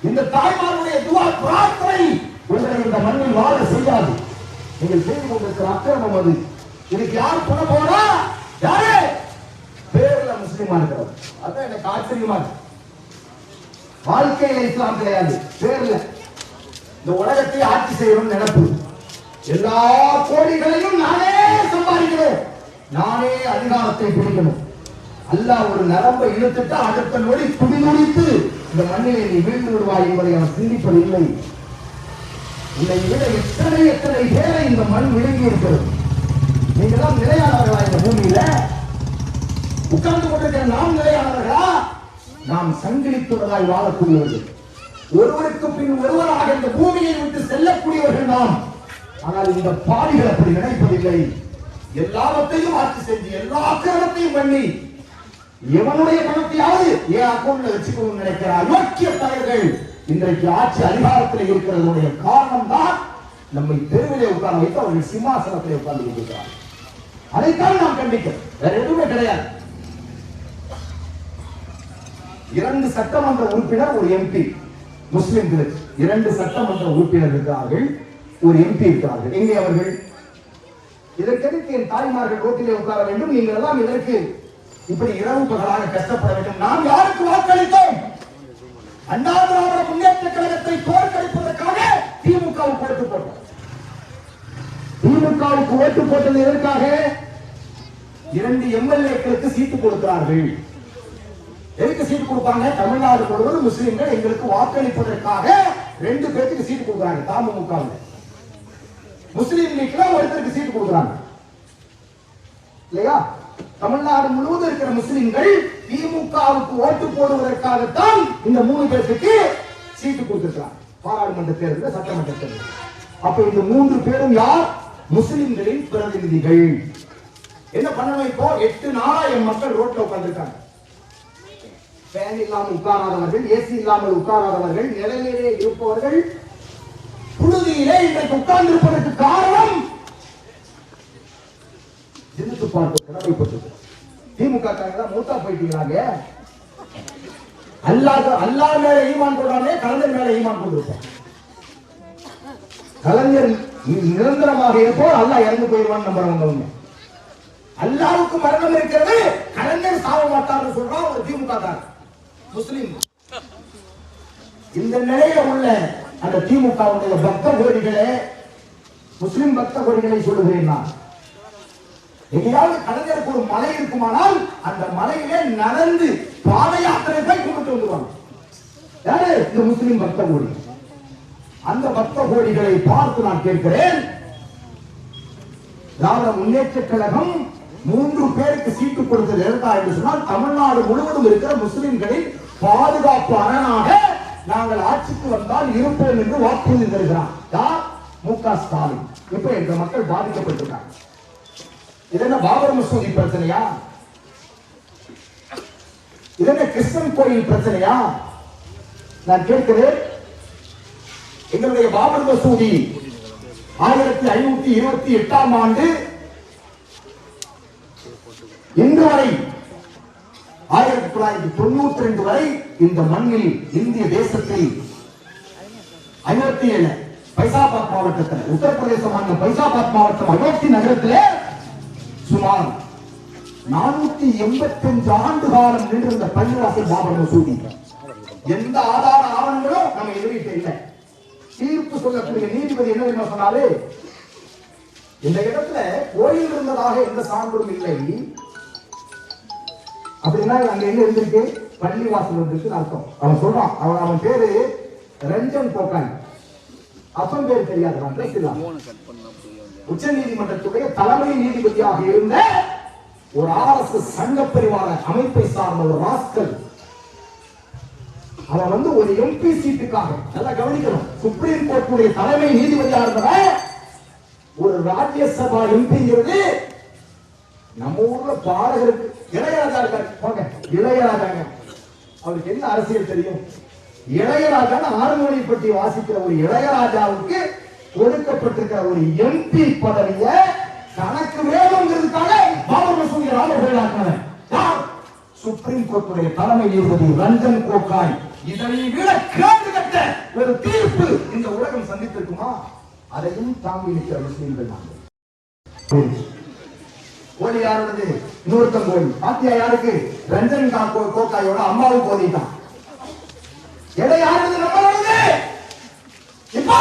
இந்த தாய்மார்களுடைய துவா பிரார்த்தனை உங்களை இந்த மண்ணில் வாழ செய்யாது. நீங்கள் செய்து கொண்டிருக்கிற அக்கிரமம் அது. இதுக்கு யார் பண்ண போனா? யாரு பேர்ல முஸ்லிமா இருக்கிறவர். அதான் எனக்கு ஆச்சரியமா இருக்கு. வாழ்க்கையில இஸ்லாம் கிடையாது, பேர்ல இந்த உலகத்தை ஆட்சி செய்யணும் நினைப்பு. எல்லா கோடிகளையும் நானே சம்பாதிக்கணும், நானே அதிகாரத்தை பிடிக்கணும். அல்லாஹ் ஒரு நரம்பை இழுத்துட்டா அடுத்த நொடி துடிதுடித்து இந்த மண்ணிலே நீ வீழ்ந்து விடுவாய் என்பதை அவன் சிந்திப்பது இல்லை. உன்னை விட எத்தனை எத்தனை பேரை இந்த மண் விழுங்கி இருக்கிறது. நீங்க தான் நிலையானவர்களா இந்த பூமியில? உட்கார்ந்து கொண்டிருக்கிற நாம் நிலையானவர்களா? நாம் சங்கிலித்துள்ளதாய் வாழக்கூடியவர்கள், ஒருவருக்கு பின் ஒருவராக இந்த பூமியை விட்டு செல்லக்கூடியவர்கள் நாம். ஆனால் இந்த பாவிகள் அப்படி நினைப்பதில்லை. எல்லாவற்றையும் ஆட்சி செஞ்சு எல்லா அக்கிரமத்தையும் பண்ணி எவனுடைய பணத்தையாவது என் அக்கௌண்ட்ல வச்சுக்கணும்னு நினைக்கிற அயோக்கிய தலைவர்கள் இன்றைக்கு ஆட்சி அதிகாரத்தில் இருக்கிறதுடைய காரணம் தான் நம்மை தெருவிலே உட்கார வைத்து அவர்கள் சிம்மாசனத்திலே உட்கார்ந்து இருக்கிறார். அதைத்தான் நாம் கண்டிக்கிறோம், வேற எதுவுமே கிடையாது. 2 சட்டமன்ற உறுப்பினர், ஒரு எம்பி, முஸ்லிம்களுக்கு 2 சட்டமன்ற உறுப்பினர் இருக்கிறார்கள், ஒரு எம்பி இருக்கிறார்கள். எங்கே அவர்கள்? இதற்கெடுத்து என் தாய்மார்கள் ரோட்டிலே உட்கார வேண்டும், நீங்கள் எல்லாம் இதற்கு இப்படி இரவு பகலாக கஷ்டப்பட வேண்டும். நாம் யாருக்கு வாக்களித்தோம்? அண்ணா திராவிட முன்னேற்ற கழகத்தை தோற்கடிப்பதற்காக திமுகவுக்கு ஓட்டு போட்டோம். திமுகவுக்கு ஓட்டு போட்டது எதற்காக? 2 எம்எல்ஏக்களுக்கு சீட்டு கொடுக்கிறார்கள். எதுக்கு சீட்டு கொடுப்பாங்க? தமிழ்நாடு முழுவதும் முஸ்லிம்கள் எங்களுக்கு வாக்களிப்பதற்காக 2 பேருக்கு சீட்டு கொடுக்குறாங்க. தமுக முஸ்லிம் லீக்ல ஒருத்தருக்கு சீட்டு கொடுக்குறாங்க இல்லையா? தமிழ்நாடு முழுவதும் இருக்கிற முஸ்லிம்கள் திமுகவுக்கு ஓட்டு போடுவதற்காகத்தான் இந்த 3 பேருக்கு சீட்டு கொடுத்திருக்கிறாங்க. பாராளுமன்ற தேர்தல், சட்டமன்ற தேர்தல். அப்ப இந்த 3 பேரும் யார்? முஸ்லிம்களின் பிரதிநிதிகள். என்ன பண்ணணும்? இப்போ 8 நாளா என் மக்கள் ரோட்ல உட்கார்ந்திருக்காங்க. ஃபேன் இல்லாமல் உட்காராதவர்கள், ஏசி இல்லாமல் உட்காராதவர்கள், நிழலிலே இருப்பவர்கள் புழுதியிலே இன்றைக்கு உட்கார்ந்து இருப்பதற்கு காரணம் சிந்தித்து பார்த்து கடமைப்பட்டது. திமுக காரங்க மூத்தா போயிட்டீங்களாங்க. அல்லாஹ் மேல ஈமான் கொண்டானே கலைஞர் மேல ஈமான் கொண்டிருப்பான். கலைஞர் நிரந்தரமாக இருப்போ அல்லாஹ் இறந்து போயிடுவான்னு நம்புறவங்க. அல்லாஹ்வுக்கு மரணம் இருக்கிறது, கலைஞர் சாவ மாட்டார்னு சொல்றான் ஒரு திமுக காரன் முஸ்லிம். இந்த நிலையில உள்ள அந்த திமுகவுடைய பக்த கோடிகளே, முஸ்லிம் பக்த கோடிகளை சொல்லுகிறேன் நான். எங்கேயாவது கலைஞருக்கு ஒரு மலை இருக்குமானால் அந்த மலையிலே நடந்து பாத யாத்திரை போய் கும்பிட்டு வந்துருவாங்க. யாரு? இந்த முஸ்லிம் பக்த கோடி. அந்த பக்த கோடிகளை பார்த்து நான் கேட்கிறேன், திராவிட முன்னேற்ற கழகம் 3 பேருக்கு சீட்டு கொடுத்தது எதற்காக என்று சொன்னால், தமிழ்நாடு முழுவதும் இருக்கிற முஸ்லிம்களின் பாதுகாப்பு அரணாக நாங்கள் ஆட்சிக்கு வந்தால் இருப்போம் என்று வாக்குறுதி தருகிறார். யார்? மு.க. ஸ்டாலின். இப்ப எங்க மக்கள் பாதிக்கப்பட்டிருக்காங்க. இது என்ன பாபர் மசூதி பிரச்சனையா? இது என்ன கிருஷ்ணன் கோயில் பிரச்சனையா? நான் கேட்கிறேன், எங்களுடைய பாபர் மசூதி 1528ஆம் ஆண்டு இன்று வரை 1992 வரை இந்த மண்ணில், இந்திய தேசத்தில் 57 பைசாபாத் மாவட்டத்தில், உத்தரப்பிரதேச மாநிலம் பைசாபாத் மாவட்டம் அயோத்தி நகரத்திலே சுமார் 485 ஆண்டு காலம் நின்றிருந்த பள்ளிவாசல் பாபர் மசூதி. எந்த ஆதார ஆவணங்களும் நம்ம எதிர்கிட்ட இல்லை. தீர்ப்பு சொல்லக்கூடிய நீதிபதி என்ன தெரியுமா சொன்னாரு? இந்த இடத்துல கோயில் இருந்ததாக எந்த சான்றும் இல்லை. அப்படின்னா அங்க என்ன இருந்திருக்கு? பள்ளிவாசல் இருந்திருக்கு அர்த்தம். அவன் சொல்றான், அவன் பேரு ரஞ்சன் கோகாய். அப்பன் பேர் தெரியாது. உச்ச நீதிமன்றத்துடைய தலைமை நீதிபதியாக இருந்த ஒரு RSS சங்க பரிவார அமைப்பை சார்ந்த ஒரு ராஸ்கல். அவன் ஒரு எம்பி சீட்டுக்காக, நல்லா கவனிக்கணும், சுப்ரீம் கோர்ட்டுடைய தலைமை நீதிபதியாக இருந்தவன் ஒரு ராஜ்யசபா எம்பிங்கிறது நம்ம ஊர்ல பாடகருக்கு இளையராஜா இருக்காரு. இளையராஜாங்க அவருக்கு என்ன அரசியல் தெரியும்? இளையராஜா ஹார்மோனியப்பட்டி வாசிக்கிற ஒரு இளையராஜாவுக்கு கொடுக்கப்பட்டிருக்கிற ஒரு எம்பி பதவிய தனக்கு வேணுங்கிறதுக்காக பாபர் மசூதி ராமகோயிலாக்கினவன் சுப்ரீம் கோர்ட்டுடைய தலைமை நீதிபதி ரஞ்சன் கோகாய். இதனை விட கேடு கட்ட ஒரு தீர்ப்பு இந்த உலகம் சந்தித்திருக்குமா? அதையும் தாங்கி நிற்கிற முஸ்லிம்கள் நாங்கள். கோழி யாரோடது? இன்னொருத்தன் கோழி. பாத்தியா யாருக்கு? ரஞ்சன் கோகாயோட அம்மாவும் கோழி தான். எடை யாருக்கு? நம்மளோடது. இப்போ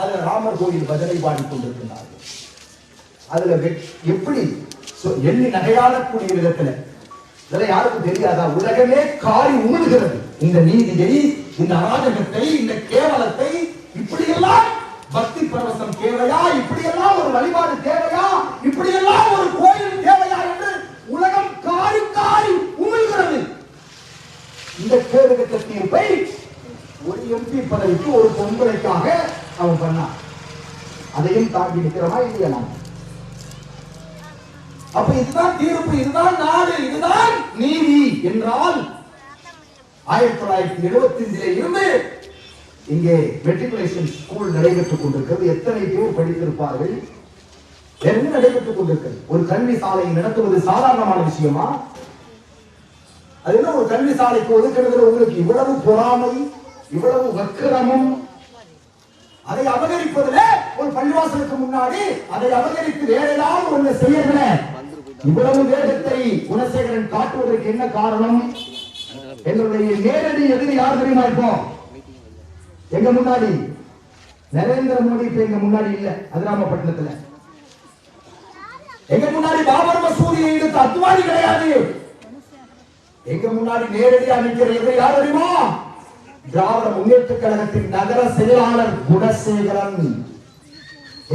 அதுல ராமர் கோயில் பஜனை பாடிக்கொண்டிருக்கிறார்கள். அதுல எப்படி எண்ணி நகையாடக்கூடிய விதத்துல இதெல்லாம் யாருக்கும் தெரியாதா? உலகமே காரி உமிழ்கிறது இந்த நீதியை, இந்த அராஜகத்தை, இந்த கேவலத்தை. இப்படியெல்லாம் பக்தி பரவசம் தேவையா? இப்படியெல்லாம் ஒரு வழிபாடு தேவையா? இப்படியெல்லாம் ஒரு கோயில் தேவையா என்று உலகம் காரி காரி உமிழ்கிறது. இந்த கேடுகட்ட தீர்ப்பை ஒரு எம்பி பதவிக்கு ஒரு பொங்கலைக்காக அவன் பண்ணான். அதையும் தாண்டி நிற்கிறமா இல்லையா? நாம் அப்ப இதுதான் தீர்ப்பு, இதுதான் நாடு, இதுதான் நீதி என்றால் 1975 இருந்து இங்கே மெட்ரிகுலேஷன் ஸ்கூல் நடைபெற்றுக் கொண்டிருக்கிறது. எத்தனை பேர் படித்திருப்பார்கள்? என்ன நடைபெற்றுக் கொண்டிருக்கிறது? ஒரு கல்வி சாலை நடத்துவது சாதாரணமான விஷயமா? அது என்ன, ஒரு கல்வி சாலைக்கு ஒதுக்குறதுல உங்களுக்கு இவ்வளவு பொறாமை, இவ்வளவு வக்கிரமும்? அதை அபகரிப்பதில் ஒரு பள்ளிவாசலுக்கு முன்னாடி அதை அபகரித்து வேற ஏதாவது ஒண்ணு செய்யல. இவ்வளவு வேகத்தை குணசேகரன் காட்டுவதற்கு என்ன காரணம்? எங்களுடைய நேரடி எதிரி யார் தெரியுமா? இப்போ எங்க முன்னாடி நரேந்திர மோடி, இப்ப எங்க முன்னாடி இல்ல அதிராமப்பட்டினத்துல. எங்க முன்னாடி பாபர் மசூதியை எடுத்து அத்வானி கிடையாது. எங்க முன்னாடி நேரடியாக நிற்கிற எதிரி யார் தெரியுமா? திராவிட முன்னேற்ற கழகத்தின் நகர செயலாளர் குணசேகரன்.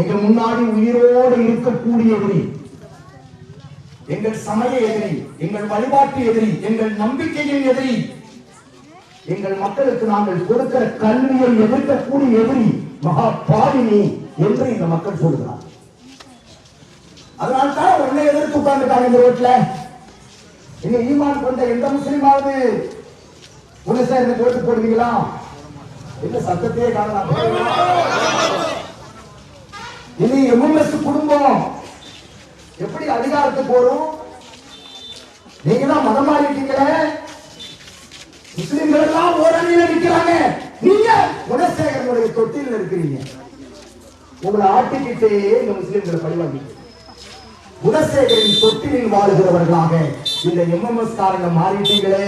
எங்க முன்னாடி உயிரோடு இருக்கக்கூடிய எதிரி, எங்கள் சமய எதிரி, எங்கள் வழிபாட்டு எதிரி, எங்கள் நம்பிக்கையின் எதிரி, எங்கள் மக்களுக்கு நாங்கள் கொடுக்கிற கல்வியை எதிர்க்கக்கூடிய எதிரி மகா பாவினி என்று இந்த மக்கள் சொல்கிறார். அதனால்தான் உன்னை எதிர்த்து உட்கார்ந்துட்டாங்க இந்த ரோட்ல. இங்க ஈமான் கொண்ட எந்த முஸ்லிமாவது குணசேகரனுக்கு ஓட்டு போடுவீங்களா? இல்ல, சத்தத்தையே காணலாம். இது எம்எம்எஸ் குடும்பம் எப்படி அதிகாரத்துக்கு வரும்? நீங்க தான் மதம் மாறிட்டீங்களே. முஸ்லிம்கள் எல்லாம் ஓரணியில நிற்கிறாங்க, நீங்க குணசேகரனுடைய தொட்டில் இருக்கிறீங்க. உங்களை ஆட்டிக்கிட்டே இந்த முஸ்லிம்களை பழிவாங்க. குணசேகரின் தொட்டிலில் வாழுகிறவர்களாக இந்த எம்எம்எஸ் காரங்க மாறிட்டீங்களே.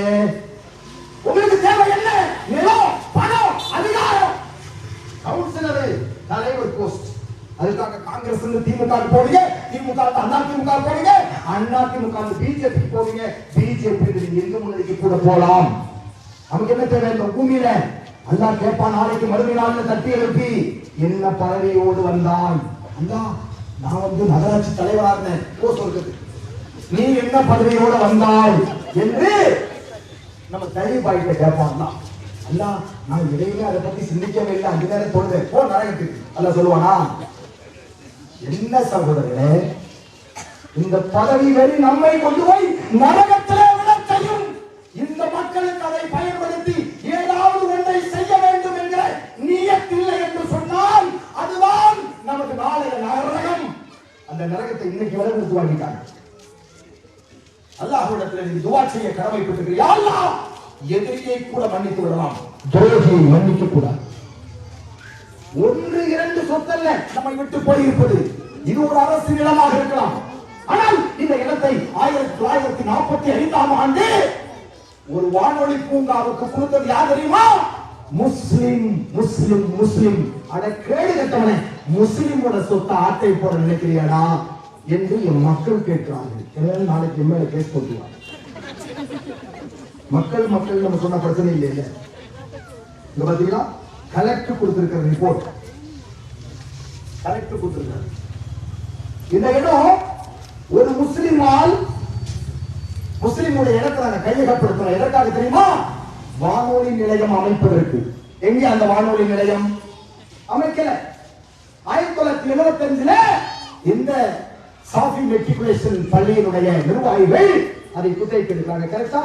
உங்களுக்கு தேவை என்ன? நிலம், பணம், அதிகாரம், கவுன்சிலர், தலைவர் போஸ்ட். அதுக்காக காங்கிரஸ் திமுக போவீங்க, திமுக அண்ணா திமுக போவீங்க, அண்ணா திமுக பிஜேபி போவீங்க, பிஜேபி எந்த முன்னணிக்கு கூட போலாம். நமக்கு என்ன தேவை? இந்த பூமியில அல்லாஹ் கேட்பான் நாளைக்கு மறுமை நாள்ல தட்டி எழுப்பி, என்ன பதவியோடு வந்தாய்? அல்லா, நான் வந்து நகராட்சி தலைவராக சொல்றது, நீ என்ன பதவியோட வந்தாய் என்று நம்ம தலிபாயிட்ட கேட்பான். அல்லா, நான் இடையில அதை பத்தி சிந்திக்கவே இல்லை, அஞ்சு நேரம் தொழுதேன் போ நரகத்துக்கு. அல்ல சொல்லுவானா? என்ன சகோதரர்களே, இந்த பதவி வெறி நம்மை கொண்டு போய் நரகத்திலே விட செய்யும். இந்த மக்களுக்கு அதை பயன்படுத்தி ஏதாவது ஒன்றை செய்ய வேண்டும் என்கிற நியத்தில்லை என்று சொன்னால் அதுதான் நமக்கு நாளைய நரகம். அந்த நரகத்தை இன்னைக்கு வரை கொடுத்து வாங்கிட்டாங்க. அல்லாஹ்விடத்தில் நீ துஆ செய்ய கடமைப்பட்டிருக்கிறீர்கள். யா அல்லாஹ், எதிரியை கூட மன்னித்து விடலாம், துரோகியை மன்னிக்க கூடாது. ஒன்று இரண்டு சொத்தல்ல நம்மை விட்டு போயிருப்பது. இது ஒரு அரசு நிலமாக இருக்கலாம். ஆனால் இந்த இடத்தை 1945ஆம் ஆண்டு ஒரு வானொலி பூங்காவுக்கு கொடுத்தது யார் தெரியுமா? முஸ்லிம். முஸ்லிம் முஸ்லிம் அட கேடு கட்டவனே, முஸ்லிமோட சொத்தை ஆட்டை போட நினைக்கிறியாடா என்று என் மக்கள் கேட்கிறார்கள். எல்லாரும் நாளைக்கு மேல கேஸ் போட்டுவாங்க. மக்கள் மக்கள் நம்ம சொன்ன பிரச்சனை இல்லை. இல்ல, இங்க பாத்தீங்களா, கலெக்டர் கொடுத்திருக்கிற ரிப்போர்ட், கலெக்டர் கொடுத்திருக்காரு. இந்த இடம் ஒரு முஸ்லிமால் முஸ்லிமுடைய இடத்துல கையகப்படுத்தணும். எதற்காக தெரியுமா? வானொலி நிலையம் அமைப்பதற்கு. எங்க அந்த வானொலி நிலையம் அமைக்கல. 1975 இந்த சாஃபி மெட்ரிகுலேஷன் பள்ளியினுடைய நிர்வாகிகள் அதை குத்தகைக்கு எடுக்கிறாங்க. கரெக்டா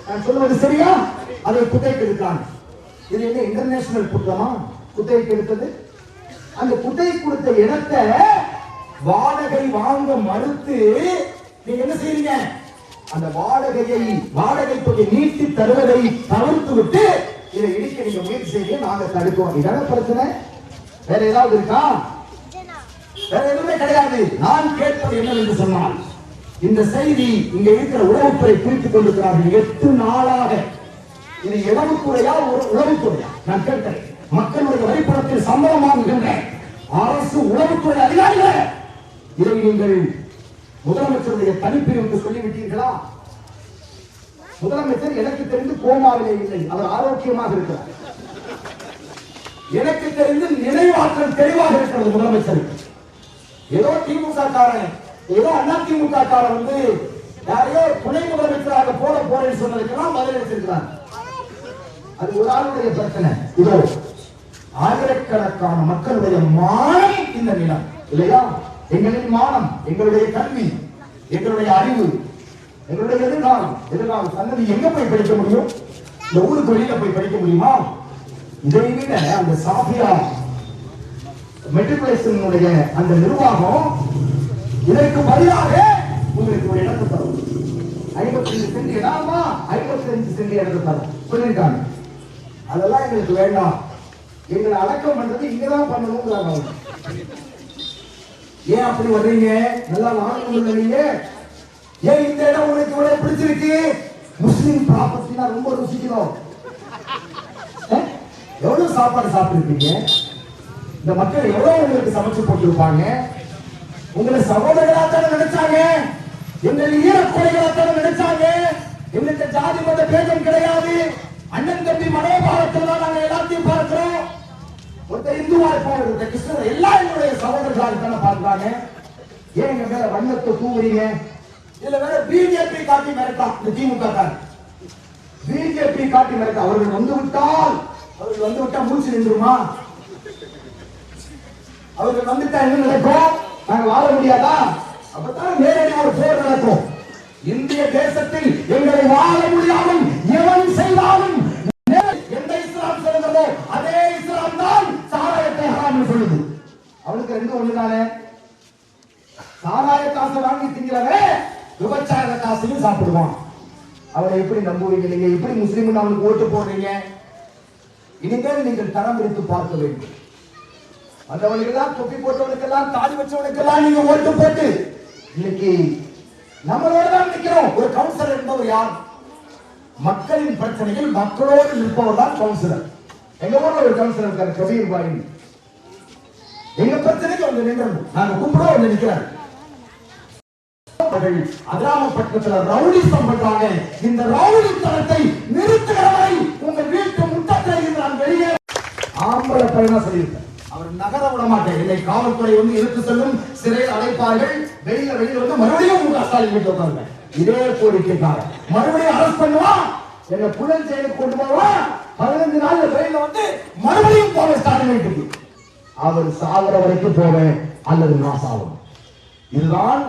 நான் சொல்லுவது சரியா? அதை குத்தகைக்கு எடுக்கிறாங்க. இது என்ன இன்டர்நேஷனல் குற்றமா குத்தகைக்கு எடுத்தது? அந்த குத்தகை கொடுத்த இடத்தை வாடகை வாங்க மறுத்து நீங்க என்ன செய்றீங்க? அந்த வாடகை தொகை நீட்டி தருவதை தவிர்த்து விட்டு இதை இடிக்க நீங்க முயற்சி செய்ய நாங்க தடுக்கிறோம். இதான பிரச்சனை. வேற ஏதாவது இருக்கா? வேற எதுவுமே கிடையாது. நான் கேட்பது என்னவென்று சொன்னால், இந்த செய்தி இங்க இருக்கிற உளவுத்துறை குறித்துக் கொண்டிருக்கிறார்கள் 8 நாளாக. இது உளவுத்துறையா உளவுத்துறையா? நான் கேட்கிறேன். மக்களுடைய வரிப்பணத்தில் சம்பளம் வாங்குகின்ற அரசு உளவுத்துறை அதிகாரிகள், இதை நீங்கள் முதலமைச்சருடைய தனிப்பிரிவுக்கு சொல்லிவிட்டீர்களா? முதலமைச்சர் எனக்கு தெரிந்து கோமாவிலே இல்லை, அவர் ஆரோக்கியமாக இருக்கிறார். எனக்கு தெரிந்து நினைவாற்றல் தெளிவாக இருக்கிறது முதலமைச்சருக்கு. ஏதோ திமுக காரன், ஏதோ அண்ணா திமுக காரன் வந்து யாரையோ துணை முதலமைச்சராக போட போறேன்னு சொன்னதுக்கெல்லாம் பதிலளித்திருக்கிறார். அது ஒரு ஆளுடைய பிரச்சனை. இதோ ஆயிரக்கணக்கான மக்களுடைய மானம் இந்த நிலம் இல்லையா? எங்களின் மானம், எங்களுடைய கல்வி, எங்களுடைய அறிவு, எங்களுடைய எதிர்காலம் சன்னதி எங்க போய் படிக்க முடியும்? இந்த ஊருக்கு வெளியில போய் படிக்க முடியுமா? இதை விட அந்த சாஃபியா மெட்ரிகுலேஷனுடைய அந்த நிர்வாகம் இதற்கு பதிலாக உங்களுக்கு ஒரு இடத்தை தரும். 55 சென்ட் இடமா 55 சென்ட் இடத்தை தரும் சொல்லியிருக்காங்க. அதெல்லாம் எங்களுக்கு வேண்டாம், எங்களை அடக்கம் பண்றது இங்கதான் பண்ணணும்ங்கிறாங்க. ஏன் அப்படி வர்றீங்க? நல்லா வாங்க நீங்க. ஏன் இந்த இடம் உங்களுக்கு இவ்வளவு பிடிச்சிருக்கு? முஸ்லிம் ப்ராப்பர்ட்டினா ரொம்ப ருசிக்கணும். எவ்வளவு சாப்பாடு சாப்பிட்டுருப்பீங்க? இந்த மக்கள் எவ்வளவு உங்களுக்கு சமைச்சு போட்டிருப்பாங்க? உங்களை சகோதரர்களாத்தான நினைச்சாங்க, எங்கள் ஈரக்கொலைகளாத்தான நினைச்சாங்க. எங்களுக்கு ஜாதி மத பேதம் கிடையாது, அண்ணன் தம்பி மனோபாவத்தில் தான் நாங்க எல்லாத்தையும் பார்க்கிறோம். ஒருத்தர் இந்துவா இருப்பாங்க, ஒருத்தர் கிறிஸ்தவர், எல்லாம் என்னுடைய சகோதரர்களாக தானே பார்க்கிறாங்க. ஏன் எங்க மேல வண்ணத்தை தூவுறீங்க? இதுல வேற பிஜேபி காட்டி மிரட்டான் இந்த திமுக காரன். பிஜேபி காட்டி மிரட்ட அவர்கள் வந்து விட்டா மூச்சு நின்றுமா? அவர்கள் வந்துட்டா என்ன நடக்கும்? நாங்க வாழ முடியாதா? அப்பதான் நேரடியாக ஒரு போர் நடக்கும். இந்திய தேசத்தில் எங்களை வாழ முடியாமல் எவன் செய்தாலும் எந்த இஸ்லாம் சொல்லுகிறதோ அதே இஸ்லாம் தான் சாராயத்தை ஹராம் சொல்லுது. அவனுக்கு ரெண்டு ஒண்ணுதானே. சாராய காசை வாங்கி திங்கிறவன் விபச்சார காசையும் சாப்பிடுவான். அவனை எப்படி நம்புவீங்க? நீங்க எப்படி முஸ்லீம் அவனுக்கு ஓட்டு போடுறீங்க? இனிமேல் நீங்கள் தரம் எடுத்து பார்க்க வேண்டும். மற்றவனுக்கெல்லாம் தொப்பி போட்டவனுக்கெல்லாம் தாடி வச்சவனுக்கெல்லாம் நீங்க ஓட்டு போட்டு இன்னைக்கு நம்மளோட தான் நிக்கிறோம். ஒரு கவுன்சிலர் என்பவர் யார்? மக்களின் பிரச்சனைகள் மக்களோடு நிற்பவர் தான் கவுன்சிலர். எங்க ஊர்ல ஒரு கவுன்சிலர் இருக்காரு, கபீர் பாய். எங்க பிரச்சனைக்கு வந்து நின்று நாங்க கும்பிட வந்து நிக்கிறார். அகிராமப்பட்டத்தில் ரவுடிசம் பண்றாங்க. இந்த ரவுடித்தனத்தை நிறுத்துகிறவரை உங்க வீட்டு முட்டத்தில் இருந்து நான் வெளியே ஆம்பளை பையனா சொல்லியிருக்கேன். அவர் நகர விட மாட்டேன். என்னை காவல்துறை வந்து இழுத்து செல்லும், சிறையில் அடைப்பார்கள். வெளியில வந்து மறுபடியும் உங்க ஸ்டாலின் வீட்டு உட்காருங்க. இதே கோரிக்கைக்காக மறுபடியும் அரெஸ்ட் பண்ணுவான், என்ன புலன் செயலுக்கு கொண்டு போவான். 15 நாள்ல வெளியில வந்து மறுபடியும் போவேன் ஸ்டாலின் வீட்டுக்கு. அவர் சாவர வரைக்கும் போவேன் அல்லது நான் சாவணும். இதுதான்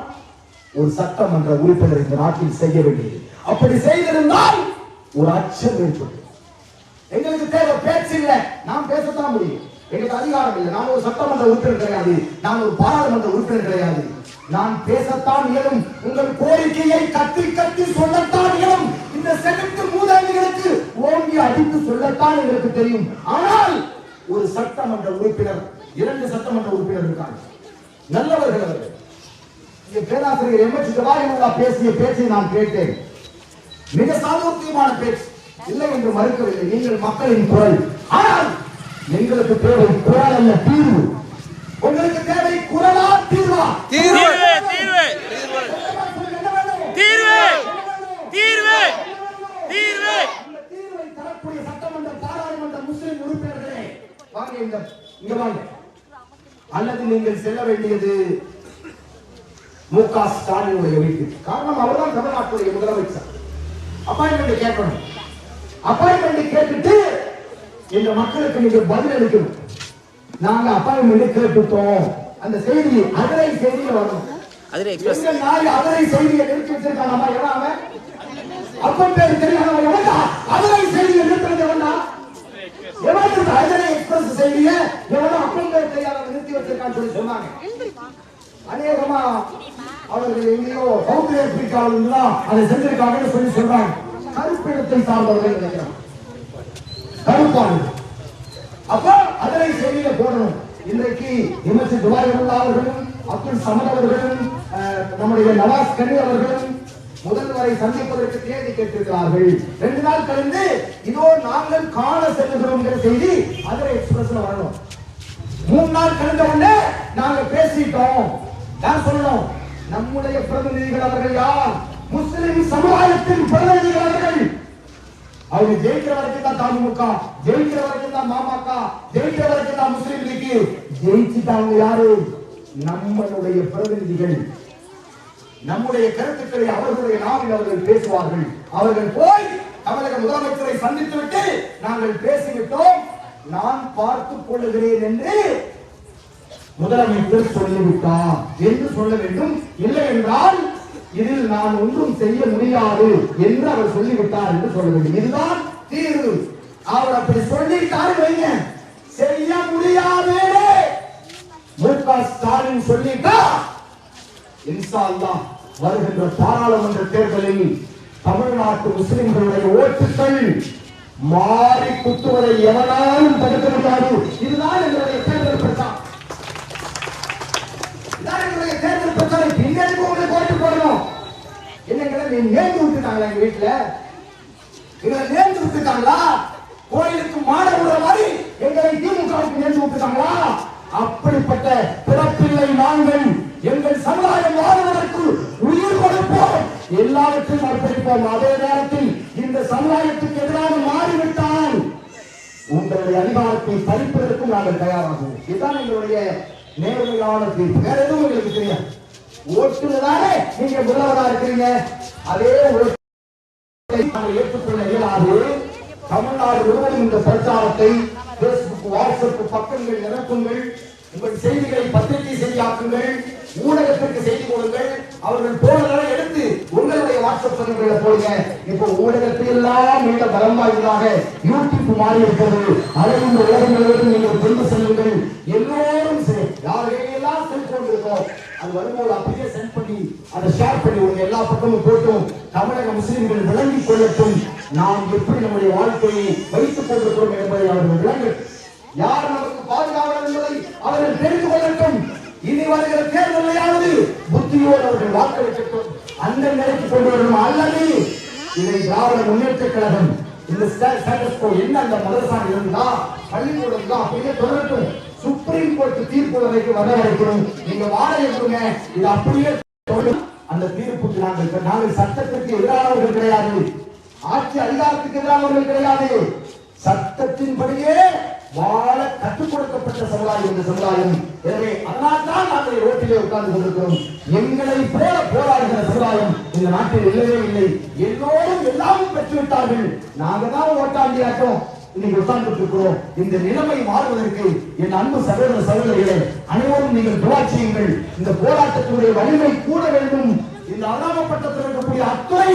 ஒரு சட்டமன்ற உறுப்பினர் இந்த நாட்டில் செய்ய வேண்டியது. அப்படி செய்திருந்தால் ஒரு அச்சம் ஏற்படும். எங்களுக்கு தேவை பேச்சு இல்லை, நாம் பேசத்தான் முடியும். எங்களுக்கு அதிகாரம் இல்லை. நான் ஒரு சட்டமன்ற உறுப்பினர் கிடையாது, நான் ஒரு பாராளுமன்ற உறுப்பினர் கிடையாது. நான் பேசத்தான் இயலும். உங்கள் கோரிக்கையை கத்தி கத்தி சொல்லத்தான் இயலும். இந்த செகண்ட் மூதாதிகளுக்கு ஓங்கி அடித்து சொல்லத்தான் எங்களுக்கு தெரியும். ஆனால் ஒரு சட்டமன்ற உறுப்பினர், 2 சட்டமன்ற உறுப்பினர் இருக்காங்க, நல்லவர்கள் அவர்கள். பேராசிரியர் எம்எச் ஜவாஹிருல்லா பேசிய பேச்சை நான் கேட்டேன். மிக சாதுரியமான பேச்சு, இல்லை என்று மறுக்கவில்லை. நீங்கள் மக்களின் குரல். ஆனால் எங்களுக்கு தேவை குரல் அல்ல தீர்வு. உங்களுக்கு தேவை குரலா தீர்வா? தீர்வு தீர்வு தீர்வு தீர்வு தீர்வு. இந்த தீர்வை தரக்கூடிய சட்டமன்ற பாராளுமன்ற முஸ்லிம் உறுப்பினர்களே வாங்க, இங்க வாங்க. அல்லது நீங்கள் செல்ல வேண்டியது முக ஸ்டாலினுடைய வீட்டுக்கு. காரணம் அவர்தான் தமிழ்நாட்டுடைய முதலமைச்சர். அப்பாயின்மெண்ட் கேட்கணும். அப்பாயின்மெண்ட் கேட்டுட்டு இந்த மக்களுக்கு நீங்க பதில் அளிக்கணும். நாங்க அப்பாயின்மெண்ட் கேட்டுட்டோம், அந்த செய்தி அதிரை செய்தியில வரணும். அதிரை செய்தியை நிறுத்தி வச்சிருக்காங்க. அப்பன் பேர் தெரியாத அதிரை செய்தியை நிறுத்துறது எவனா? எவனுக்கு அதிரை எக்ஸ்பிரஸ் செய்தியை எவனோ அப்பன் பேர் தெரியாத நிறுத்தி வச்சிருக்கான்னு சொல்லி சொன்னாங்க. அநேகமா அவர்கள் எங்கேயோ சவுத் ஆப்பிரிக்காவில் தான் அதை செஞ்சிருக்காங்கன்னு சொல்லி சொல்றாங்க. கருப்பிடத்தை சார்ந்தவர்கள் நினைக்கிறாங்க, கருப்பாளர். அப்ப அதனை செய்தியில போடணும். இன்றைக்கு எம்எஸ் ஜவாஹிருல்லா அவர்களும் அப்துல் சமத் அவர்களும் நம்முடைய நவாஸ் கனி அவர்களும் முதல்வரை சந்திப்பதற்கு தேதி கேட்டிருக்கிறார்கள். 2 நாள் கழிந்து இதோ நாங்கள் காண செல்லுகிறோம் செய்தி அதனை எக்ஸ்பிரஸ்ல வரணும். 3 நாள் கழிந்த உடனே நாங்க பேசிட்டோம். நான் சொல்லணும், நம்முடைய பிரதிநிதிகள் அவர்கள் யார்? முஸ்லிம் சமுதாயத்தின் பிரதிநிதிகள் அவர்கள். அவங்க ஜெயிக்கிற வரைக்கும் தான் திமுக, ஜெயிக்கிற வரைக்கும் தான் மாமக, ஜெயிக்கிற வரைக்கும் தான் முஸ்லிம் லீக். ஜெயிச்சுட்டாங்க யாரு? நம்மளுடைய பிரதிநிதிகள். நம்முடைய கருத்துக்களை அவர்களுடைய நாவில் அவர்கள் பேசுவார்கள். அவர்கள் போய் தமிழக முதலமைச்சரை சந்தித்து விட்டு நாங்கள் பேசிவிட்டோம், நான் பார்த்துக் கொள்ளுகிறேன் என்று முதலமைச்சர் சொல்லிவிட்டார் என்று சொல்ல வேண்டும். இல்லை என்றால் இதில் நான் ஒன்றும் செய்ய முடியாது என்று அவர் சொல்லிவிட்டார் என்று சொல்ல வேண்டும். இதுதான் தீர்வு. அவர் அப்படி சொல்லிட்டாரு வைங்க, செய்ய முடியாது. மு.க. ஸ்டாலின் சொல்லிட்டா இன்ஷா அல்லாஹ் வருகின்ற பாராளுமன்ற தேர்தலில் தமிழ்நாட்டு முஸ்லிம்களுடைய ஓட்டுகள் மாறி குத்துவதை எவனாலும் தடுக்க முடியாது. இதுதான் எங்களுடைய தேர்தல் பிரச்சாரம். தேர்தல் பிரச்சாரம் பின்னாடி உங்களுக்கு ஓட்டு போடணும். என்னங்களை நீ நேர்ந்து விட்டுட்டாங்களா? எங்க வீட்டுல எங்களை நேர்ந்து விட்டுட்டாங்களா? கோயிலுக்கு மாட விடுற மாதிரி எங்களை திமுகவுக்கு நேர்ந்து விட்டுட்டாங்களா? அப்படிப்பட்ட பிறப்பில்லை நாங்கள். எங்கள் சமுதாயம் வாழ்வதற்கு உயிர் கொடுப்போம், எல்லாவற்றையும் அர்ப்பணிப்போம். அதே நேரத்தில் இந்த சமுதாயத்துக்கு எதிராக மாறிவிட்டால் உங்களுடைய அதிகாரத்தை பறிப்பதற்கும் நாங்கள் தயாராகும். இதுதான் எங்களுடைய நேர்மையான தீர்ப்பு. வேற எதுவும் எங்களுக்கு தெரியாது. ஓட்டுதானே நீங்க முதல்வரா இருக்கிறீங்க. அதே ஓட்டை நாங்கள் ஏற்றுக்கொள்ள இயலாது. தமிழ்நாடு முழுவதும் இந்த பிரச்சாரத்தை பேஸ்புக், வாட்ஸ்அப் பக்கங்கள் நிரப்புங்கள். உங்கள் செய்திகளை பத்திரிகை செய்தியாக்குங்கள், ஊடகத்திற்கு செய்தி கொடுங்கள். அவர்கள் போனதை எடுத்து உங்களுடைய வாட்ஸ்அப் பதிவுகளை போடுங்க. இப்போ ஊடகத்தில் எல்லாம் மிக பலமானதாக யூடியூப் மாறி இருக்கிறது. அதை இந்த உலகங்களோடு நீங்கள் கொண்டு செல்லுங்கள். எல்லோரும் யாரையெல்லாம் செல்போன் இருக்கோம் அது வரும்போது அப்படியே சென்ட் பண்ணி அதை ஷேர் பண்ணி உங்க எல்லா பக்கமும் போட்டும் தமிழக முஸ்லிம்கள் விளங்கிக் கொள்ளட்டும். நாம் எப்படி நம்முடைய வாழ்க்கையை வைத்துக் கொண்டிருக்கிறோம் என்பதை அவர்கள் விளங்க, யார் நமக்கு பாதுகாவலர் என்பதை அவர்கள் தெரிந்து கொள்ளட்டும். இனி வருகிற தேர்தலையாவது புத்தியோடு அவர்கள் வாக்களிக்கட்டும். அந்த நிலைக்கு கொண்டு வரணும். அல்லது இதை திராவிட முன்னேற்ற கழகம் இந்த ஸ்டேட்டஸ் கோ என்ன அந்த மதரசா இருந்தா பள்ளிக்கூடம் தான் அப்படியே தொடரட்டும். சுப்ரீம் கோர்ட் தீர்ப்பு வரைக்கும் வர வைக்கணும். நீங்க வாடகை கொடுங்க, இது அப்படியே அந்த தீர்ப்புக்கு நாங்கள் சட்டத்திற்கு எதிரானவர்கள் கிடையாது, ஆட்சி அதிகாரத்துக்கு எதிரானவர்கள் கிடையாது. சட்டத்தின்படியே வாழ கற்றுக் கொடுக்கப்பட்ட சமுதாயம் இந்த சமுதாயம். எனவே அதனால்தான் நாங்கள் ரோட்டிலே உட்கார்ந்து கொண்டிருக்கிறோம். எங்களை போல போராடுகிற சமுதாயம் இந்த நாட்டில் இல்லவே இல்லை. எல்லோரும் எல்லாரும் பெற்றுவிட்டார்கள். நாங்க தான் ஓட்டாண்டியாட்டம் இன்னைக்கு உட்கார்ந்து இருக்கிறோம். இந்த நிலைமை மாறுவதற்கு என் அன்பு சகோதர சகோதரிகளே, அனைவரும் நீங்கள் துவா செய்யுங்கள். இந்த போராட்டத்தினுடைய வலிமை கூட வேண்டும். இந்த அனாமப்பட்டத்தில் இருக்கக்கூடிய அத்துறை